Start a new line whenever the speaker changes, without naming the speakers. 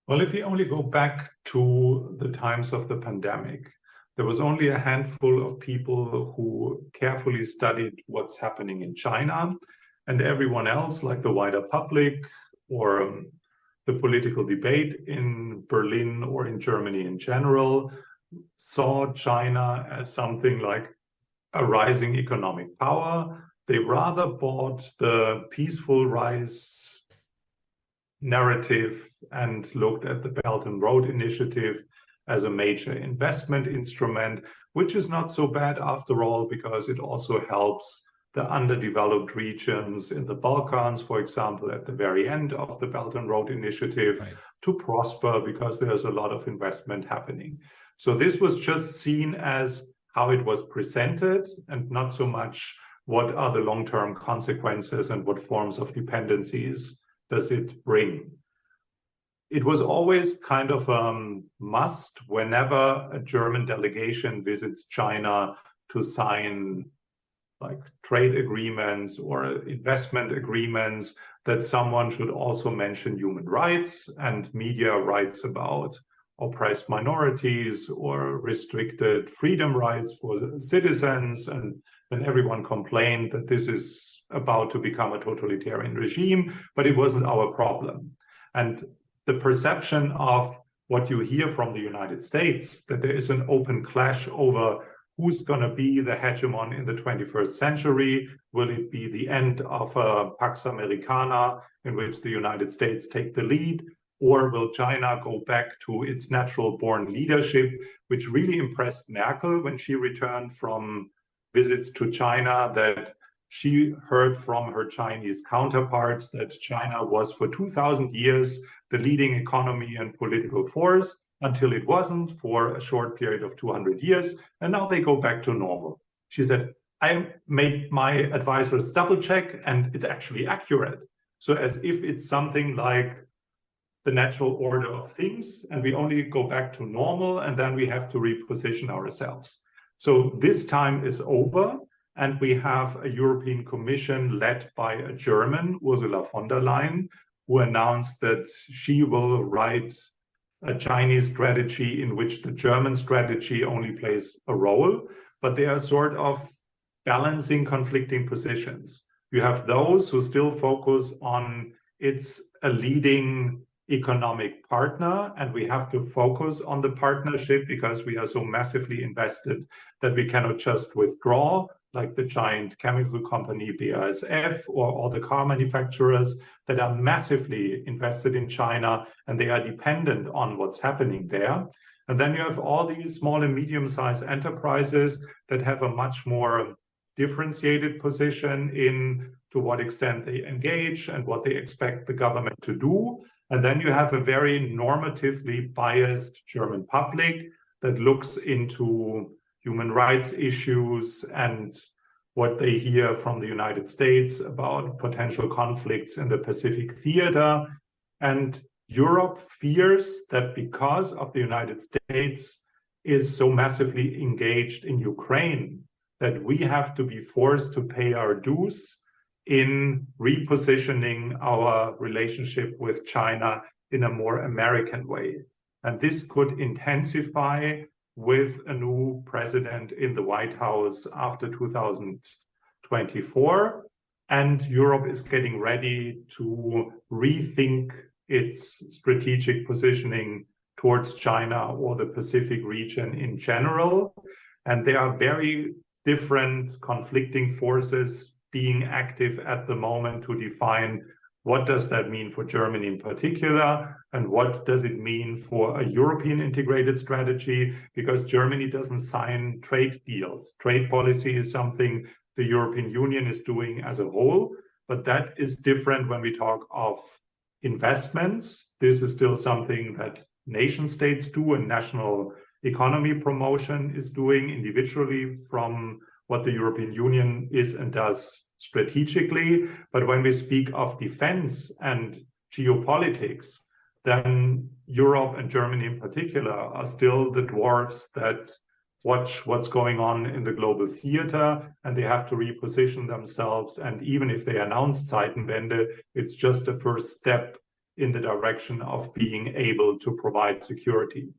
Well, if we only go back to the times of the pandemic, there was only a handful of people who carefully studied what's happening in China, and everyone else, like the wider public or the political debate in Berlin or in Germany in general, saw China as something like a rising economic power. They rather bought the peaceful rise narrative and looked at the Belt and Road Initiative as a major investment instrument, which is not so bad after all, because it also helps the underdeveloped regions in the Balkans, for example, at the very end of the Belt and Road Initiative, right, to prosper because there's a lot of investment happening. So this was just seen as how it was presented and not so much what are the long-term consequences and what forms of dependencies does it bring. It was always kind of a must whenever a German delegation visits China to sign like trade agreements or investment agreements that someone should also mention human rights and media rights about oppressed minorities or restricted freedom rights for citizens. And then everyone complained that this is about to become a totalitarian regime, but it wasn't our problem. And the perception of what you hear from the United States, that there is an open clash over who's going to be the hegemon in the 21st century. Will it be the end of a Pax Americana in which the United States take the lead? Or will China go back to its natural-born leadership, which really impressed Merkel when she returned from visits to China, that she heard from her Chinese counterparts that China was for 2,000 years the leading economy and political force until it wasn't for a short period of 200 years. And now they go back to normal. She said, I made my advisors double check and it's actually accurate. So as if it's something like the natural order of things and we only go back to normal and then we have to reposition ourselves. So this time is over. And we have a European Commission led by a German, Ursula von der Leyen, who announced that she will write a Chinese strategy in which the German strategy only plays a role, but they are sort of balancing conflicting positions. You have those who still focus on it's a leading economic partner, and we have to focus on the partnership because we are so massively invested that we cannot just withdraw, like the giant chemical company BASF or all the car manufacturers that are massively invested in China and they are dependent on what's happening there. And then you have all these small and medium-sized enterprises that have a much more differentiated position in to what extent they engage and what they expect the government to do. And then you have a very normatively biased German public that looks into human rights issues and what they hear from the United States about potential conflicts in the Pacific theater. And Europe fears that because of the United States is so massively engaged in Ukraine, that we have to be forced to pay our dues in repositioning our relationship with China in a more American way. And this could intensify with a new president in the White House after 2024. And Europe is getting ready to rethink its strategic positioning towards China or the Pacific region in general. And there are very different conflicting forces being active at the moment to define what does that mean for Germany in particular, and what does it mean for a European integrated strategy, because Germany doesn't sign trade deals. Trade policy is something the European Union is doing as a whole, but that is different when we talk of investments. This is still something that nation states do and national economy promotion is doing individually from what the European Union is and does strategically. But when we speak of defense and geopolitics, then Europe and Germany in particular are still the dwarfs that watch what's going on in the global theater, and they have to reposition themselves. And even if they announced Zeitenwende, it's just a first step in the direction of being able to provide security.